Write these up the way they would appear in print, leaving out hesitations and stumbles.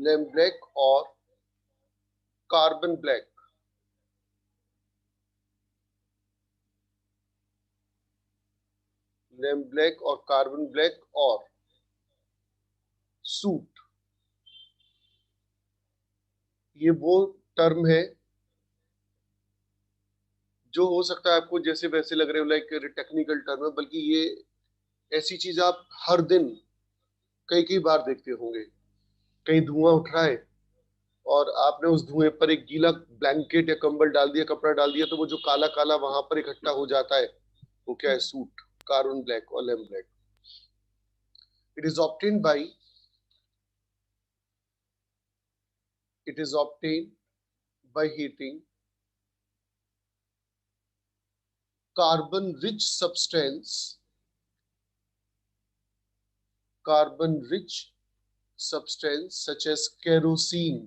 Lamp black और carbon black. Lamp black और carbon black और सूट, ये वो टर्म है जो हो सकता है आपको जैसे वैसे लग रहे हो, लाइक टेक्निकल टर्म है, बल्कि ये ऐसी चीज आप हर दिन कई कई बार देखते होंगे। कहीं धुआं उठ रहा है और आपने उस धुएं पर एक गीला ब्लैंकेट या कंबल डाल दिया, कपड़ा डाल दिया, तो वो जो काला काला वहां पर इकट्ठा हो जाता है, वो क्या है? सूट, कार्बन ब्लैक और lamp black. It is obtained by it is obtained by heating carbon rich substance, such as kerosene,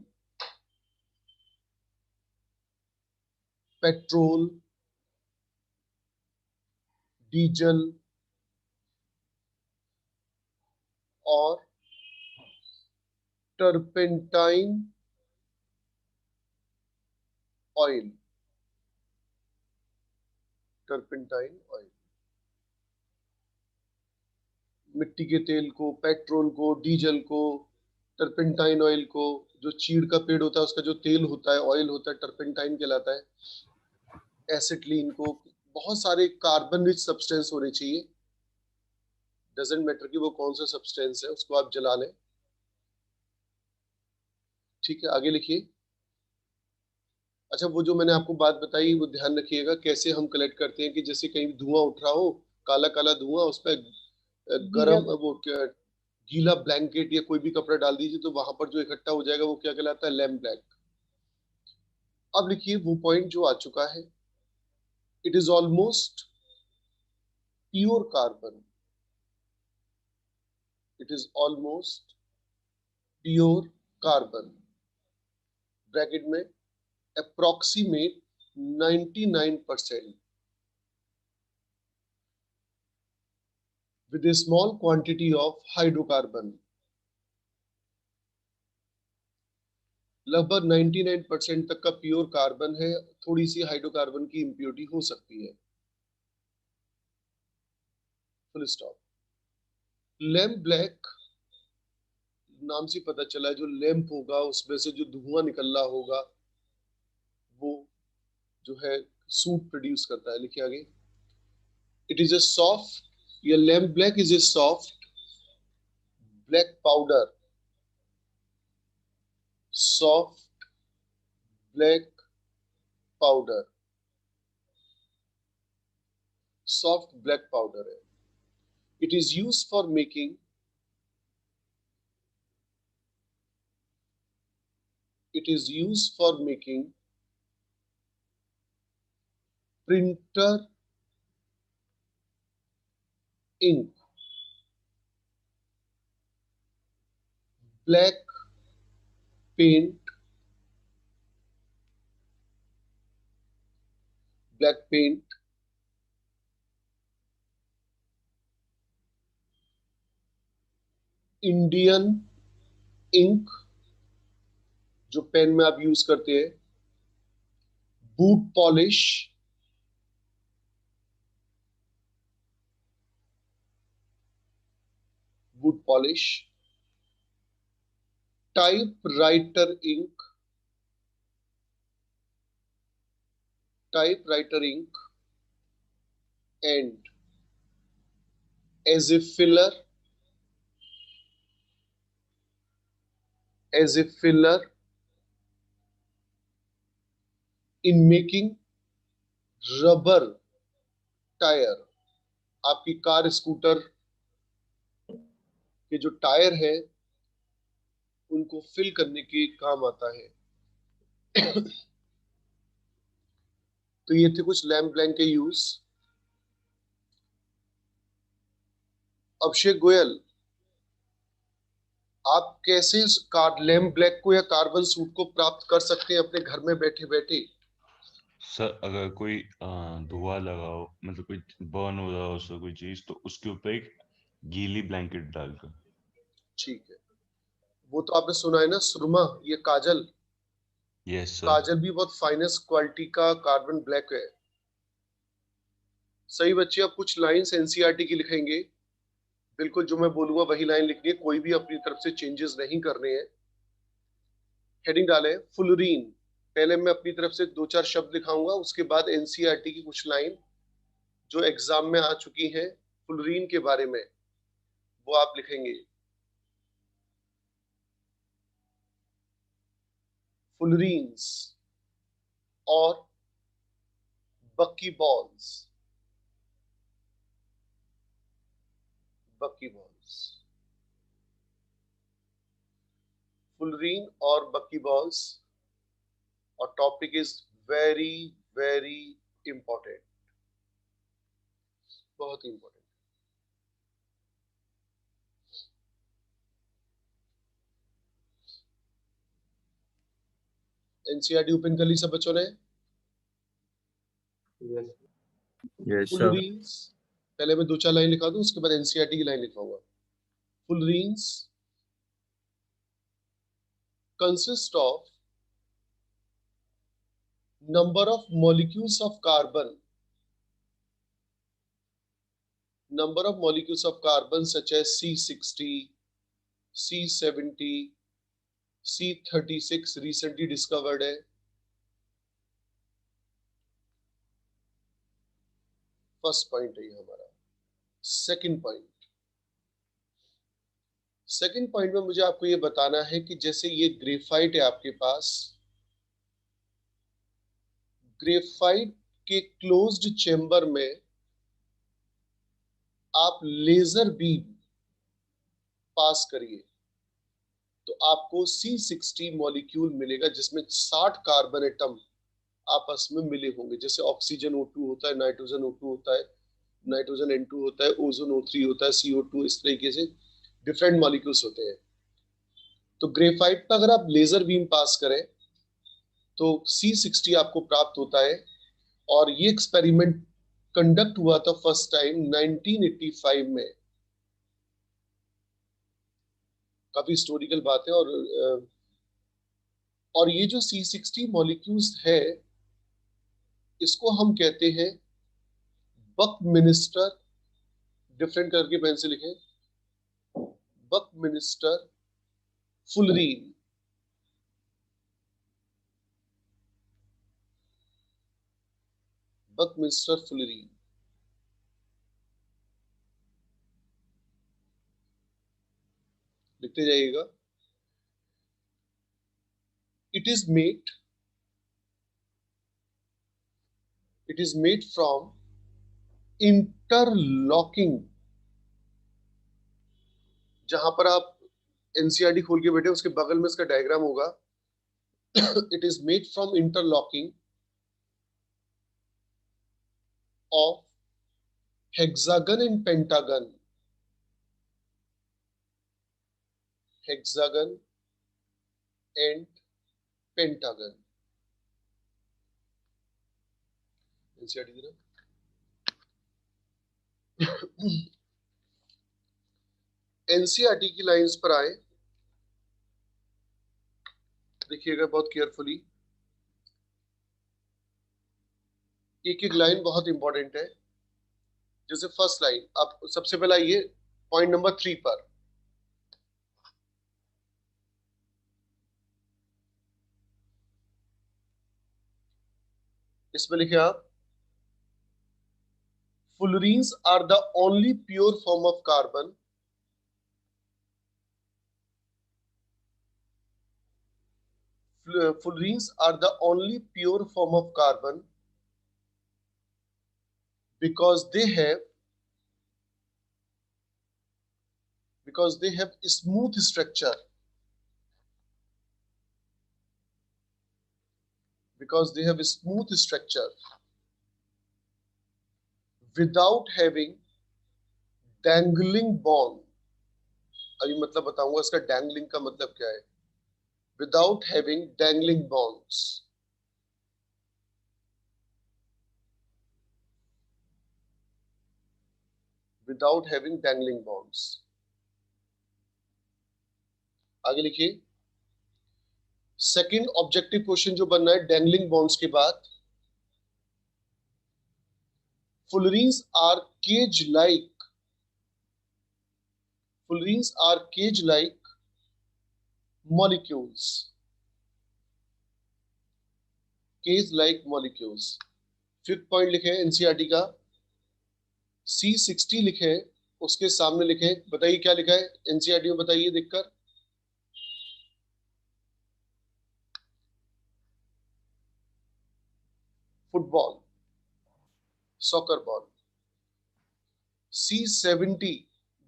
petrol, diesel और turpentine oil। टर्पेंटाइन ऑयल, मिट्टी के तेल को, पेट्रोल को, डीजल को, टर्पेंटाइन ऑयल को, जो चीड़ का पेड़ होता है उसका जो तेल होता है, ऑयल होता है, टर्पेंटाइन कहलाता है, एसिटिलीन को, बहुत सारे कार्बन रिच सब्सटेंस होने चाहिए। डजेंट मैटर कि वो कौन सा सब्सटेंस है, उसको आप जला लें। ठीक है, आगे लिखिए। अच्छा, वो जो मैंने आपको बात बताई वो ध्यान रखिएगा, कैसे हम कलेक्ट करते हैं कि जैसे कहीं धुआं उठ रहा हो, काला काला धुआं, उस पर गरम वो क्या, गीला ब्लैंकेट या कोई भी कपड़ा डाल दीजिए, तो वहां पर जो इकट्ठा हो जाएगा वो क्या कहलाता है? Lamp black. अब लिखिए वो पॉइंट जो आ चुका है, it is almost pure carbon, it is almost pure carbon, bracket में approximate 99% with a small quantity of hydrocarbon। लगभग 99% तक का प्योर कार्बन है, थोड़ी सी हाइड्रोकार्बन की इंप्योरिटी हो सकती है। Full stop. लैम्प ब्लैक नाम से पता चला है, जो लैंप होगा उसमें से जो धुआं निकल रहा होगा वो जो है सूट प्रोड्यूस करता है। लिखिए आगे। इट इज ए सॉफ्ट, या lamp black is a soft black powder, soft black powder, soft black powder है। It is use for making, it is used for making printer ink, black paint, black paint, Indian ink जो pen में आप use करते हैं, boot polish, boot polish, typewriter ink, typewriter ink, and as a filler, as a filler in making rubber tyre. आपकी car scooter के जो tyre है उनको फिल करने के काम आता है। तो ये थे कुछ लैम्प ब्लैंक के यूज। अभिषेक गोयल, आप कैसे इस लैम्प ब्लैक को या कार्बन सूट को प्राप्त कर सकते हैं अपने घर में बैठे बैठे? सर अगर कोई धुआं लगा हो, मतलब कोई बर्न हो रहा हो उससे कोई चीज, तो उसके ऊपर एक गीली ब्लैंकेट डालकर। ठीक है, वो तो आपने सुना है ना, सुरमा, ये काजल। Yes sir. काजल भी बहुत फाइनेस्ट क्वालिटी का कार्बन ब्लैक है। सही बच्चे, अब कुछ लाइंस एनसीईआरटी की लिखेंगे। बिल्कुल जो मैं बोलूंगा वही लाइन लिखनी है, कोई भी अपनी तरफ से चेंजेस नहीं करने हैं। हेडिंग डाले फुलरीन। पहले मैं अपनी तरफ से दो चार शब्द लिखाऊंगा, उसके बाद एनसीईआरटी की कुछ लाइन जो एग्जाम में आ चुकी हैं फुलरीन के बारे में, वो आप लिखेंगे। फुलरीन्स और बक्की बॉल्स। बक्की बॉल्स, फुलरीन और बक्की बॉल्स, और topic is very very important, बहुत इंपॉर्टेंट। एनसीईआरटी ओपन कर ली सब बच्चों ने? Yes sir. फुलरीन्स, पहले मैं दो चार लाइन लिखा दूं, उसके बाद एनसीईआरटी की line लिखवाऊंगा। फुलरीन्स consist of number of molecules of carbon, number of molecules of carbon such as C60, C70, C36 recently discovered है। फर्स्ट पॉइंट है ये हमारा। सेकंड पॉइंट, सेकंड पॉइंट में मुझे आपको ये बताना है कि जैसे ये ग्रेफाइट है आपके पास, ग्रेफाइट के क्लोज्ड चेंबर में आप लेजर बीम पास करिए तो आपको C60 मॉलिक्यूल मिलेगा, जिसमें 60 कार्बन एटम आपस में मिले होंगे। जैसे ऑक्सीजन O2 होता है, नाइट्रोजन O2 होता है, नाइट्रोजन N2 होता है, ओजोन O3 होता है, CO2, इस तरीके से डिफरेंट मॉलिक्यूल्स होते हैं। तो ग्रेफाइट पर अगर आप लेजर बीम पास करें तो C60 आपको प्राप्त होता है। और ये एक्सपेरिमेंट कंडक्ट हुआ था फर्स्ट टाइम 1985 में। काफी हिस्टोरिकल बात है। और ये जो C60 मॉलिक्यूल्स है, इसको हम कहते हैं बकमिनिस्टर, डिफरेंट करके पेन से लिखें, बकमिनिस्टर फुलरीन। बकमिनिस्टर फुलरीन, लिखते जाइएगा। It is made, it is made from interlocking. जहां पर आप एनसीईआरटी खोल के बैठे उसके बगल में इसका डायग्राम होगा। It is made from interlocking of hexagon and pentagon, hexagon and pentagon. NCERT की एनसीईआरटी की लाइंस पर आए, देखिएगा बहुत केयरफुली। एक एक लाइन बहुत इंपॉर्टेंट है। जैसे फर्स्ट लाइन, अब सबसे पहला ये पॉइंट नंबर 3 पर, इसमें लिखे आप, fullerenes are the only pure form of carbon, fullerenes are the only pure form of carbon because they have smooth structure, because they have a smooth structure without having dangling bond। अभी मतलब बताऊंगा इसका dangling का मतलब क्या है। Without having dangling bonds, without having dangling bonds। आगे लिखिए। सेकंड ऑब्जेक्टिव क्वेश्चन जो बनना है डैंगलिंग बॉन्ड्स के बाद, fullerenes are cage like, fullerenes are cage like molecules, cage like molecules। Fifth point लिखे एनसीईआरटी का, C60 लिखे, उसके सामने लिखे, बताइए क्या लिखा है एनसीईआरटी में, बताइए देखकर। Football, soccer ball. C70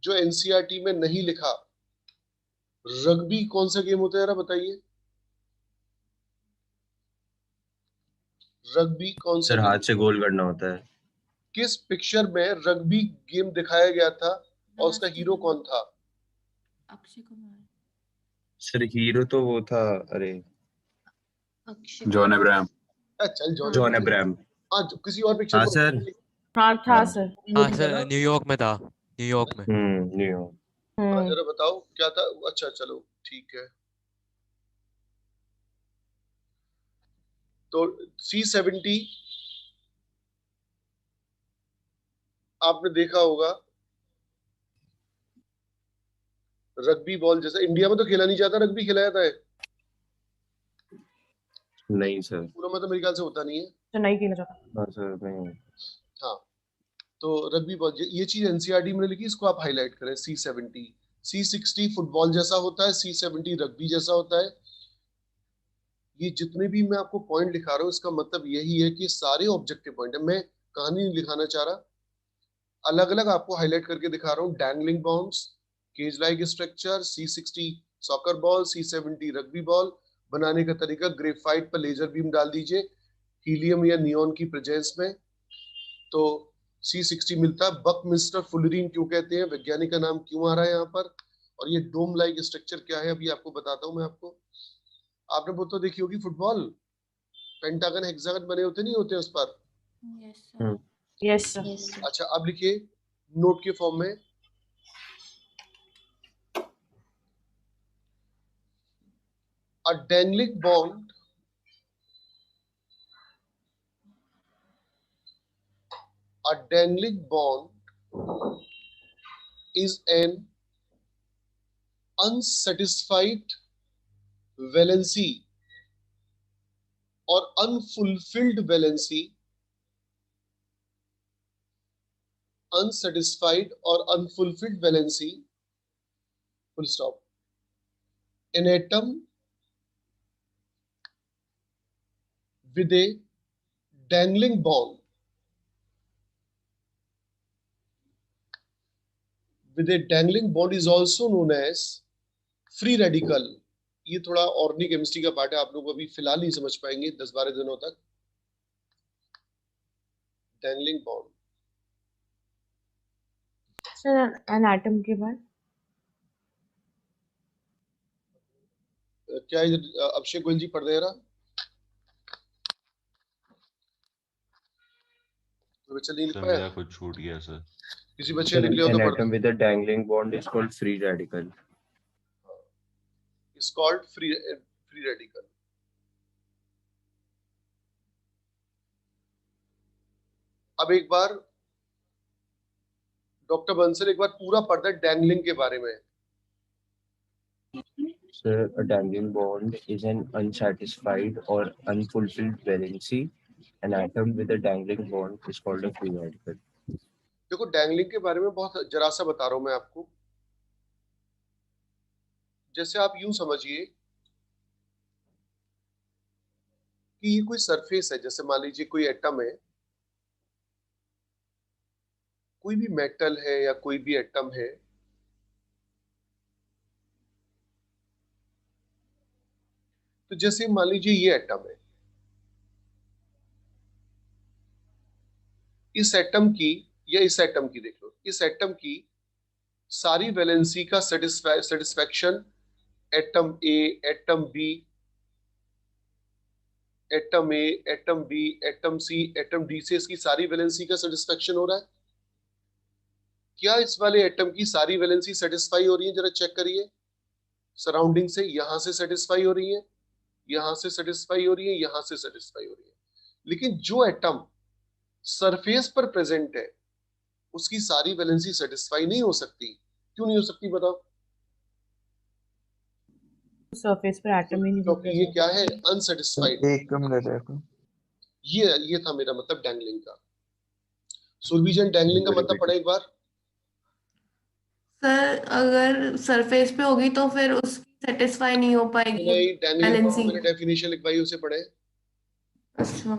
जो एनसीईआरटी में नहीं लिखा, रग्बी कौन सा गेम होता है जरा बताइए, रग्बी कौन सा सर गेम? हाथ से गोल करना होता है। किस पिक्चर में रग्बी गेम दिखाया गया था और उसका हीरो कौन था? अक्षय कुमार। सर हीरो तो वो था, अरे अक्षय जॉन कुमार। अब्राहम। चल जॉन अब्राहम। हाँ किसी और पिक्चर हाँ को सर। हाँ था हाँ। सर। हाँ सर, न्यूयॉर्क में था, न्यूयॉर्क में। न्यूयॉर्क। हाँ जरा बताओ क्या था। अच्छा चलो ठीक है। तो C70 आपने देखा होगा, रग्बी बॉल जैसा। इंडिया में तो खेला नहीं जाता, रग्बी खेला जाता है नहीं सर। पूरा में तो मेरे ख्याल से होता नहीं है। तो नहीं खेला जाता। हाँ सर नहीं। हाँ तो रग्बी बॉल, ये चीज एनसीईआरटी में लिखी, इसको आप हाईलाइट करें। C70, C60 फुटबॉल जैसा होता है, C70 रग्बी जैसा होता है। ये जितने भी मैं आपको पॉइंट लिखा रहा हूँ इसका मतलब यही है कि सारे ऑब्जेक्टिव पॉइंट है, मैं कहानी नहीं लिखाना चाह रहा, अलग अलग आपको हाईलाइट करके दिखा रहा हूँ। Dangling bonds, cage like structure, C60 soccer ball, C70 rugby ball. बनाने का तरीका, ग्रेफाइट पर लेजर बीम डाल दीजिए हीलियम या नियॉन की प्रेजेंस में, तो C60 मिलता है। बकमिंस्टर फुलरीन क्यों कहते हैं, वैज्ञानिक का नाम क्यों आ रहा है यहाँ पर, और ये डोम लाइक स्ट्रक्चर क्या है अभी आपको बताता हूँ मैं आपको। आपने वो तो देखी होगी फुटबॉल, पेंटागन हेक्सागन बने होते नहीं होते उस पर। Yes sir. Yes sir. Yes sir. अच्छा अब लिखिए नोट के फॉर्म में, a dangling bond, a dangling bond is an unsatisfied valency or unfulfilled valency, unsatisfied or unfulfilled valency, full stop, an atom with a dangling bond, with a dangling bond is also known as free radical। ये थोड़ा organic chemistry का part है, आप लोग अभी फिलहाल नहीं समझ पाएंगे 10-12 दिनों तक। डैंगलिंग बॉन्ड सर एनाटम के बाद क्या अभिषेक गोयल जी पढ़ दे रहा, तो बच्चा नहीं लिख सर पाया, मेरा कुछ छूट गया सर। किसी बच्चे ने लिखा हो An तो पढ़ atom दो। with a dangling bond is called free radical. It's called free radical। अब एक बार डॉक्टर बंसल एक बार पूरा पढ़ता है डैंगलिंग के बारे में। Sir, a dangling bond is an unsatisfied or unfulfilled valency. An atom with a dangling bond is called a free radical. देखो डैंगलिंग के बारे में बहुत जरा सा बता रहा हूं मैं आपको। जैसे आप यूं समझिए कि ये कोई सरफेस है, जैसे मान लीजिए कोई एटम है, कोई भी मेटल है या कोई भी एटम है, तो जैसे मान लीजिए ये एटम है, इस एटम की या इस एटम की देख लो, इस एटम की सारी वैलेंसी का satisfaction atom A, atom B, atom A, atom B, atom C, atom D से इसकी सारी वैलेंसी का सेटिस्फैक्शन हो रहा है। क्या इस वाले एटम की सारी वैलेंसी सेटिस्फाई हो रही है, जरा चेक करिए। सराउंडिंग से यहां से सेटिस्फाई हो रही है, यहां से सेटिस्फाई हो रही है, यहां से सेटिस्फाई हो रही है। लेकिन जो एटम सरफेस पर प्रेजेंट है उसकी सारी वैलेंसी सेटिस्फाई नहीं हो सकती। क्यों नहीं हो सकती बताओ? सरफेस पर एटम ही नहीं क्योंकि ये present क्या है। है, अनसेटिस्फाइड। एक कम ले देखो। ये था मेरा मतलब डैंगलिंग का। सुरभिजन, डैंगलिंग का मतलब पढ़ा एक बार? सर अगर सरफेस पे होगी तो फिर उसकी सेटिस्फाई नहीं हो पाएगी नहीं, डैंगलिंग का बैलेंसिंग। मैंने डेफिनेशन लिखवाई, उसे पढ़े। अच्छा,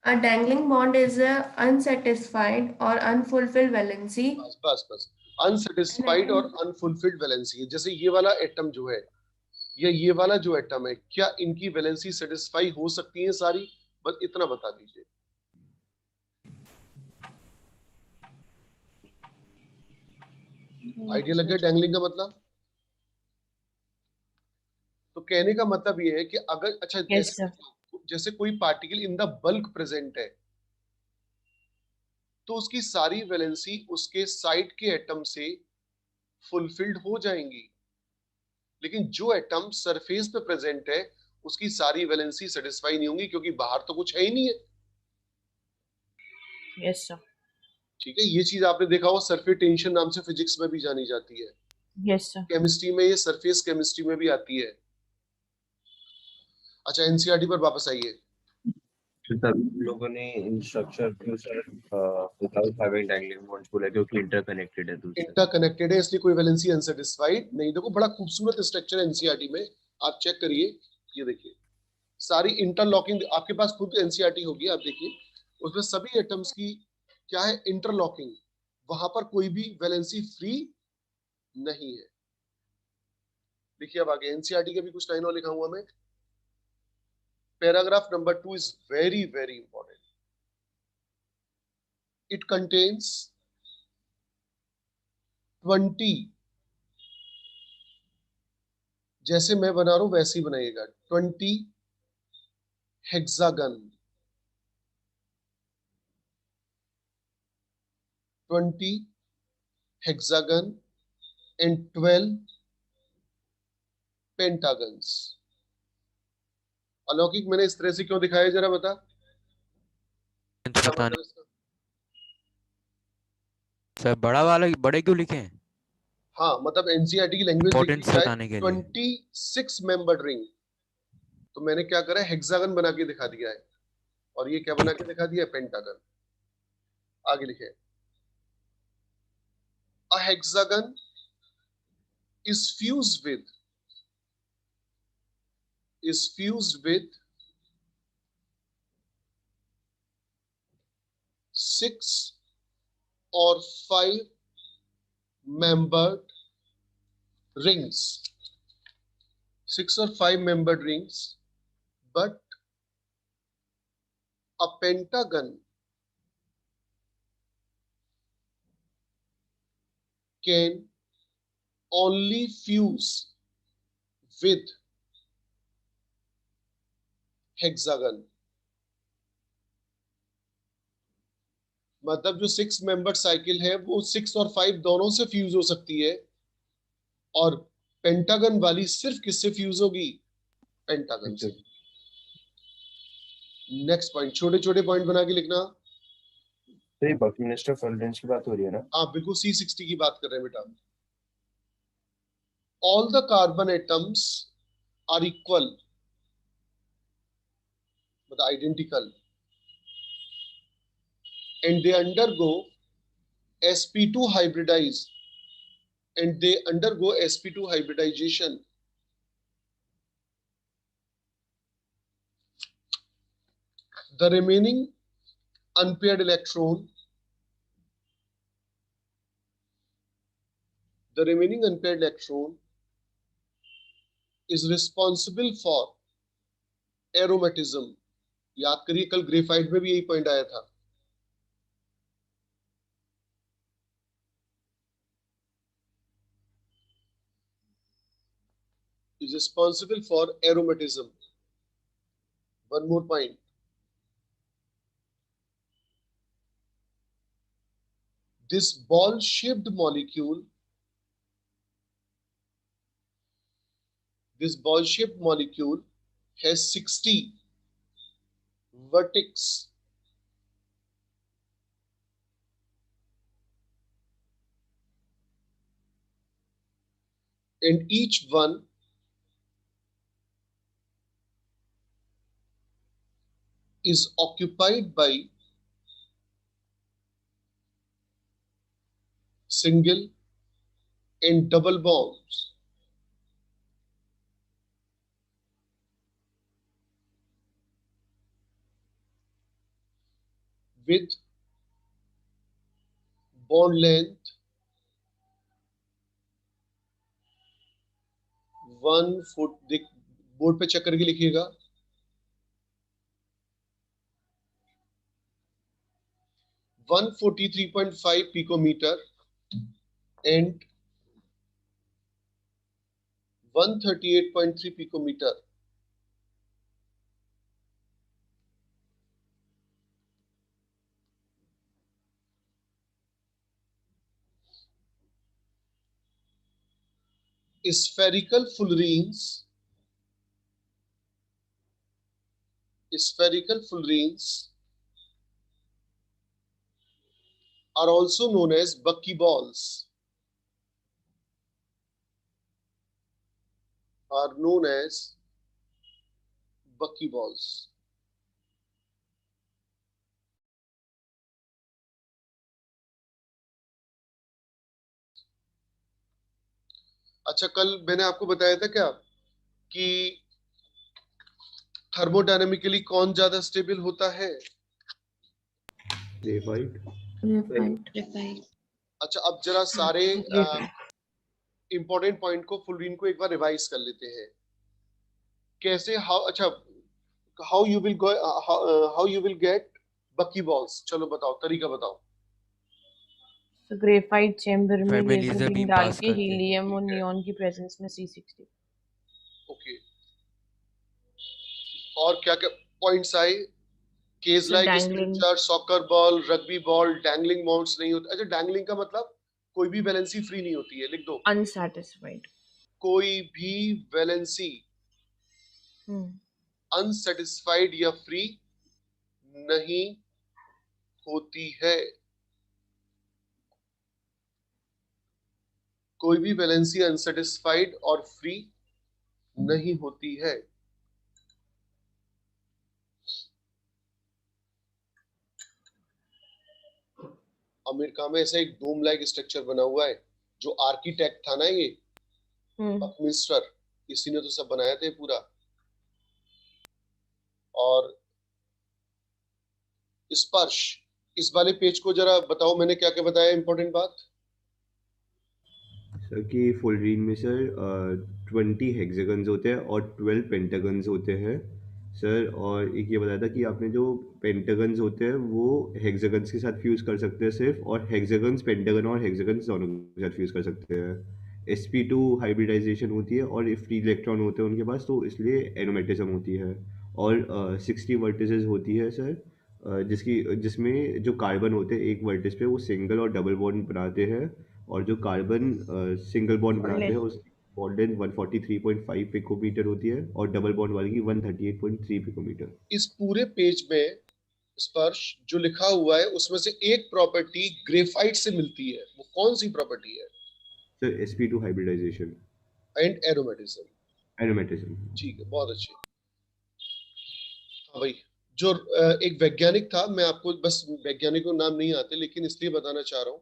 a dangling bond is a unsatisfied or unfulfilled valency. बस बस बस, अनसेटिस्फाइड और अनफुलफिल्ड वैलेंसी। जैसे ये वाला एटम जो है या ये वाला जो एटम है, क्या इनकी वैलेंसी सेटिस्फाई हो सकती है सारी? बस इतना बता दीजिए। आइडिया लग गया डैंगलिंग का मतलब? तो कहने का मतलब ये है कि अगर अच्छा Yes, sir. जैसे कोई particle in the bulk present है तो उसकी सारी वैलेंसी उसके साइड के एटम से फुलफिल्ड हो जाएंगी। लेकिन जो एटम सरफेस पे प्रेजेंट है उसकी सारी वैलेंसी सेटिस्फाई नहीं होंगी, क्योंकि बाहर तो कुछ है ही नहीं है। Yes, sir. ठीक है, ये चीज आपने देखा होगा, सरफेस टेंशन नाम से फिजिक्स में भी जानी जाती है। Yes, sir. केमिस्ट्री में ये सरफेस केमिस्ट्री में भी आती है। अच्छा, एनसीईआरटी पर वापस आइए। तब लोगों ने इन स्ट्रक्चर को sir without having dangling bonds बोला क्योंकि इंटरकनेक्टेड है दूसरे। इंटरकनेक्टेड है इसलिए कोई वैलेंसी अनसेटिस्फाइड नहीं। देखो बड़ा खूबसूरत स्ट्रक्चर है एनसीईआरटी में, आप चेक करिए। ये देखिए सारी इंटरलॉकिंग, आपके पास खुद एनसीईआरटी होगी, आप देखिए उसमें सभी एटम्स की क्या है, इंटरलॉकिंग। वहां पर कोई भी वैलेंसी फ्री नहीं है। देखिए अब आगे एनसीईआरटी के भी कुछ लाइन और लिखा हुआ मैं। Paragraph number 2 is very very important. It contains 20, जैसे मैं बना रहा हूं वैसे ही बनाइएगा, 20 हेक्सागन, 20 हेक्सागन एंड 12 पेंटागन्स। अलौकिक मैंने इस तरह से क्यों दिखाया, जरा बता क्या पता मतलब नहीं इसका? सर, बड़ा वाला बड़े क्यों लिखे हैं? हाँ मतलब एनसीईआरटी की लैंग्वेज लिखी इंपॉर्टेंस जाए बताने के लिए। 26 मेंबर्ड रिंग, तो मैंने क्या करा है, हेक्सागन बना के दिखा दिया है। और ये क्या बना के दिखा दिया है, पेंटागन। आगे लिखे, अ hexagon is fused with 6 or 5 membered rings, 6 or 5 membered rings, but a pentagon can only fuse with hexagon। मतलब जो 6 मेंबर साइकिल है वो 6 और 5 दोनों से फ्यूज हो सकती है, और पेंटागन वाली सिर्फ किससे फ्यूज होगी, पेंटागन से। नेक्स्ट पॉइंट, छोटे छोटे पॉइंट बना के लिखना। तो ये बकमिनिस्टर टॉलरेंस की बात हो रही है ना? हाँ बिल्कुल, C60 की बात कर रहे हैं बेटा। All the carbon atoms are equal, मतलब identical, and they undergo sp2 hybridize and they undergo sp2 hybridization। The remaining unpaired electron is responsible for aromatism। याद करिए कल ग्रेफाइट में भी यही पॉइंट आया था। is responsible for aromatism। One more point, this ball shaped molecule This ball-shaped molecule has 60 vertex and each one is occupied by single and double bonds. With bond length 1 foot, board पे check करके लिखिएगा, 143.5 picometer and 138.3 picometer. Spherical fullerenes are also known as buckyballs. अच्छा, कल मैंने आपको बताया था क्या कि थर्मोडायनेमिकली कौन ज्यादा स्टेबल होता है? ग्रेफाइट। ग्रेफाइट। अच्छा, अब जरा सारे ग्रेफाइट। इंपॉर्टेंट पॉइंट को फुलरीन को एक बार रिवाइज कर लेते हैं। कैसे, हाउ यू विल गेट बकी बॉल्स? चलो बताओ, तरीका बताओ। तो ग्रेफाइट चेम्बर में ग्रेफाइट में ये लेजर फुलीन बीम डाल पास के करते हैं। हीलियम और ठीक है। नियॉन की प्रेजेंस में C60। ओके, और क्या क्या पॉइंट्स आए? Cage So like dangling- structure, soccer ball, rugby ball, dangling bonds नहीं होते। अच्छा, डैंगलिंग का मतलब कोई भी वैलेंसी फ्री नहीं होती है, लिख दो। अनसैटिस्फाइड। कोई भी वैलेंसी अनसेटिस्फाइड या फ्री नहीं होती है। कोई भी वैलेंसी अनसेटिस्फाइड और फ्री नहीं होती है। अमेरिका में ऐसा एक डोम लाइक स्ट्रक्चर बना हुआ है, जो आर्किटेक्ट था ना ये बकमिंस्टर, इसी ने तो सब बनाया था पूरा। और स्पर्श, इस वाले पेज को जरा बताओ, मैंने क्या क्या बताया इंपॉर्टेंट बात? सर कि फुलरीन में सर 20 हेक्सागन्स होते हैं और 12 पेंटागन्स होते हैं सर। और एक ये बताया था कि आपने जो पेंटागन्स होते हैं वो हेक्सागन्स के साथ फ्यूज कर सकते हैं सिर्फ, और हेक्सागन्स पेंटागन और हेक्सागन्स दोनों के साथ फ्यूज कर सकते हैं। sp2 हाइब्रिडाइजेशन होती है और फ्री इलेक्ट्रॉन होते हैं उनके पास, तो इसलिए एरोमेटिज्म होती है। और 60 वर्टिसेस होती है सर, जिसमें जो कार्बन होते हैं एक वर्टिस पे वो सिंगल और डबल बॉन्ड बनाते हैं, और जो कार्बन सिंगल बॉन्ड बनाते हैं उस बॉन्ड लेंथ 143.5 पिकोमीटर होती है, और डबल बॉन्ड वाले की 138.3 पिकोमीटर। इस पूरे पेज में स्पर्श जो लिखा हुआ है उसमें से एक प्रॉपर्टी ग्रेफाइट से मिलती है, वो कौन सी प्रॉपर्टी है? Sir sp2 hybridisation and aromaticism. Aromaticism. ठीक है, बहुत अच्छे। हाँ भाई, जो एक वैज्ञानिक था, मैं आपको बस वैज्ञानिकों के नाम नहीं आते, लेकिन इसलिए बताना चाह रहा हूँ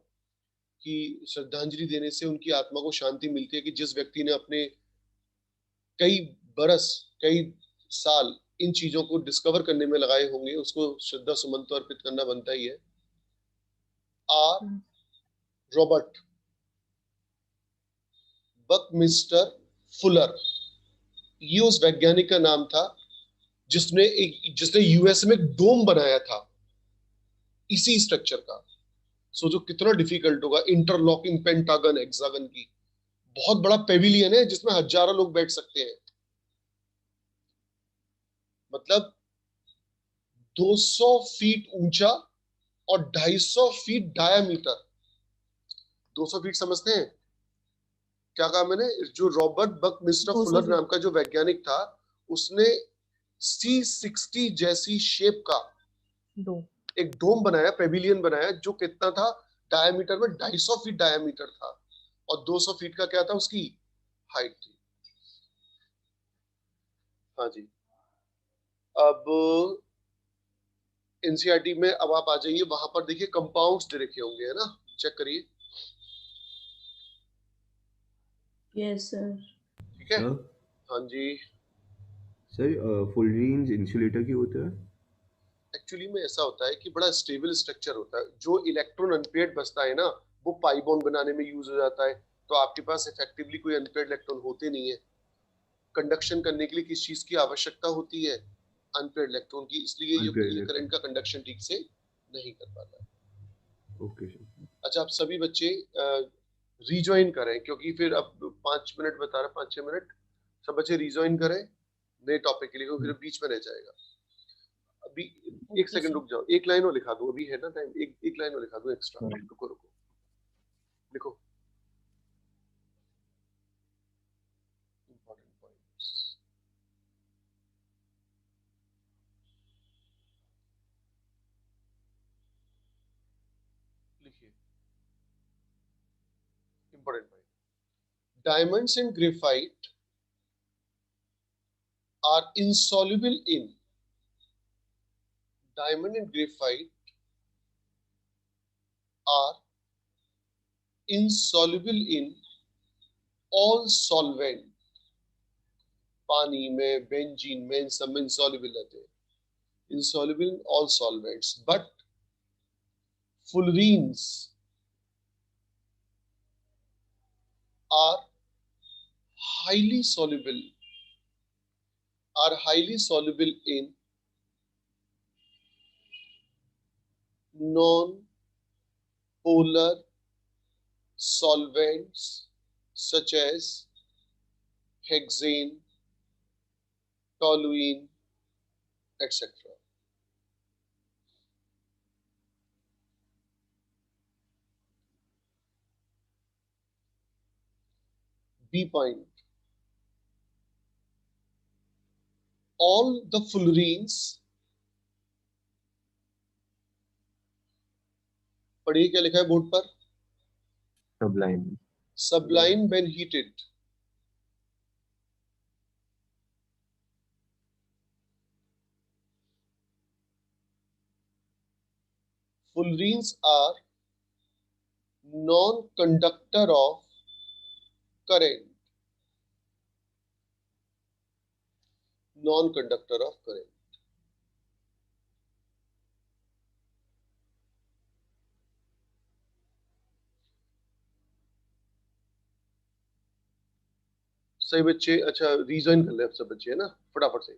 कि श्रद्धांजलि देने से उनकी आत्मा को शांति मिलती है कि जिस व्यक्ति ने अपने कई बरस, कई साल इन चीजों को डिस्कवर करने में लगाए होंगे, उसको श्रद्धा सुमन तो अर्पित करना बनता ही है। आर रॉबर्ट बकमिंस्टर फुलर, ये उस वैज्ञानिक का नाम था जिसने यूएस में एक डोम बनाया था इसी स्ट्रक्चर का। सोचो कितना डिफिकल्ट होगा, इंटरलॉकिंग पेंटागन हेक्सागन की, बहुत बड़ा पेविलियन है जिसमें हजारों लोग बैठ सकते हैं। मतलब 200 फीट ऊंचा और 250 फीट डायामीटर। 200 फीट समझते हैं? क्या कहा मैंने, जो रॉबर्ट बकमिस्टर फुलर नाम का जो वैज्ञानिक था, उसने C60 जैसी शेप का एक डोम बनाया, पेविलियन बनाया, जो कितना था डायमीटर में 250 फीट डायमीटर था और 200 फीट का क्या था उसकी हाइट थी। हाँ जी, अब एनसीईआरटी में अब आप आ जाइए, वहां पर देखिए कंपाउंड्स दे रखे होंगे, है ना, चेक करिए। Yes sir. ठीक है, सर हाँ जी। सर फुलरीन्स इंसुलेटर क्यों होता है? एक्चुअली में ऐसा होता है कि बड़ा स्टेबल स्ट्रक्चर होता है, जो इलेक्ट्रॉन अनपेयर्ड बचता है ना, वो पाई बॉन्ड बनाने में यूज हो जाता है, तो आपके पास इफेक्टिवली कोई अनपेयर्ड इलेक्ट्रॉन होते नहीं है। कंडक्शन करने के लिए किस चीज की आवश्यकता होती है, अनपेयर्ड इलेक्ट्रॉन की, इसलिए अनपेयर्ड ये करंट इलेक्ट्रॉन। का कंडक्शन ठीक से नहीं कर पाता। Okay sir. अच्छा, आप सभी बच्चे रिजॉइन करें, क्योंकि फिर अब 5 मिनट बता रहा, 5-6 मिनट, सब बच्चे रिजॉइन करें नए टॉपिक के लिए, क्योंकि फिर बीच में रह जाएगा। अभी एक सेकंड रुक जाओ, एक लाइन और लिखा दो, अभी है ना टाइम, एक लाइन और लिखा दो एक्स्ट्रा, रुको रुको, लिखो इंपॉर्टेंट पॉइंट्स, लिखिए important point. Diamonds and graphite are insoluble in, diamond and graphite are insoluble in all solvent, पानी में, बेंजीन में, इन सब में insoluble रहते हैं, insoluble in all solvents, but fullerenes are highly soluble, in non-polar solvents such as hexane, toluene, etc. B point. All the fullerenes, पढ़िए क्या लिखा है बोर्ड पर, Sublime. sublime when heated, fullerenes are non-conductor of current, non-conductor of current. सही बच्चे, अच्छा reason कर ले अब सब बच्चे, है ना, फटाफट से।